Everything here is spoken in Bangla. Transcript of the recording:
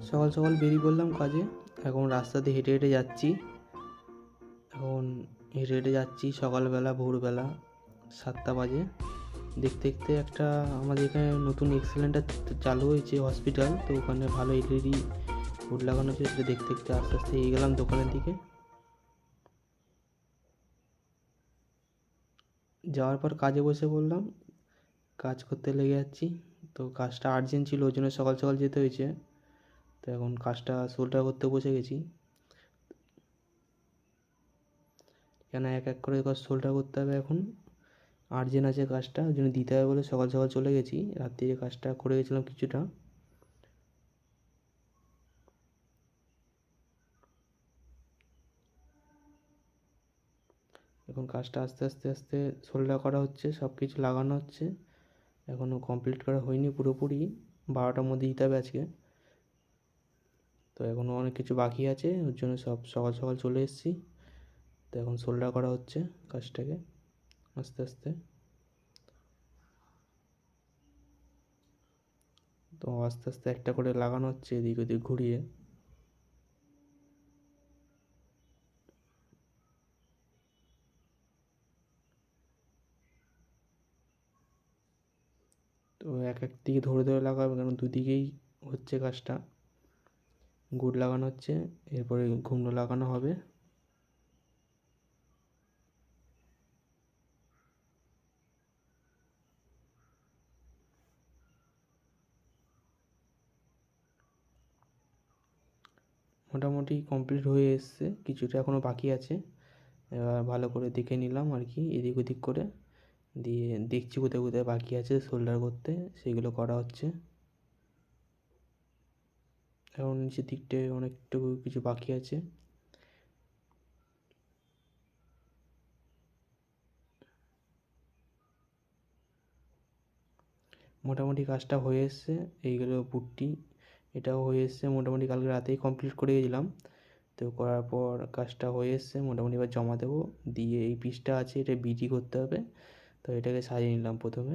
সকাল সকাল বেরিয়ে পড়লাম কাজে। এখন রাস্তাতে হেঁটে হেঁটে যাচ্ছি। সকালবেলা, ভোরবেলা 7টা বাজে। দেখতে দেখতে একটা আমাদের এখানে নতুন এক্সেলেন্টার চালু হয়েছে হসপিটাল, তো ওখানে ভালো এলইডি বোর্ড লাগানো হচ্ছে। সেটা দেখতে দেখতে আস্তে আস্তে এগিয়ে গেলাম দোকানের দিকে। যাওয়ার পর কাজে বসে পড়লাম, কাজ করতে লেগে যাচ্ছি। তো কাজটা আর্জেন্ট ছিল, ওই জন্য সকাল সকাল যেতে হয়েছে। তো এখন কাজটা শোল্ডার করতে বসে গেছি, কেন এক এক করে শোল্ডার করতে হবে। এখন আর্জেন্ট আছে কাজটা, ওই জন্য দিতে হবে বলে সকাল সকাল চলে গেছি। রাত্রিরে কাজটা করে গেছিলাম কিছুটা। এখন কাজটা আস্তে আস্তে আস্তে শোল্ডার করা হচ্ছে, সব কিছু লাগানো হচ্ছে। এখনও কমপ্লিট করা হয়নি পুরোপুরি, 12টার মধ্যে দিতে হবে আজকে। তো এখনও অনেক কিছু বাকি আছে, ওর জন্য সব সকাল সকাল চলে এসেছি। তো এখন শোল্ডার করা হচ্ছে কাজটাকে আস্তে আস্তে। তো আস্তে আস্তে একটা করে লাগানো হচ্ছে এদিক ওদিক ঘুরিয়ে। তো এক এক দিকে ধরে ধরে লাগাবে, কারণ দুদিকেই হচ্ছে কাজটা। গুড লাগানো হচ্ছে, এরপরে ঘুমনো লাগানো হবে। মোটামুটি কমপ্লিট হয়ে এসছে, কিছুটা এখনও বাকি আছে। এবার ভালো করে দেখে নিলাম আর কি, এদিক ওদিক করে দিয়ে দেখছি কোথায় কোথায় বাকি আছে শোল্ডার করতে, সেগুলো করা হচ্ছে। এখন নিচের দিকটায় অনেকটুকু কিছু বাকি আছে। মোটামুটি কাজটা হয়ে এসছে। এইগুলো পুট্টি, এটাও হয়ে এসছে মোটামুটি, কালকে রাতেই কমপ্লিট করে গেছিলাম। তো করার পর কাজটা হয়ে এসছে মোটামুটি, এবার জমা দেবো। দিয়ে এই পিসটা আছে, এটা বিটি করতে হবে। তো এটাকে সাজিয়ে নিলাম প্রথমে।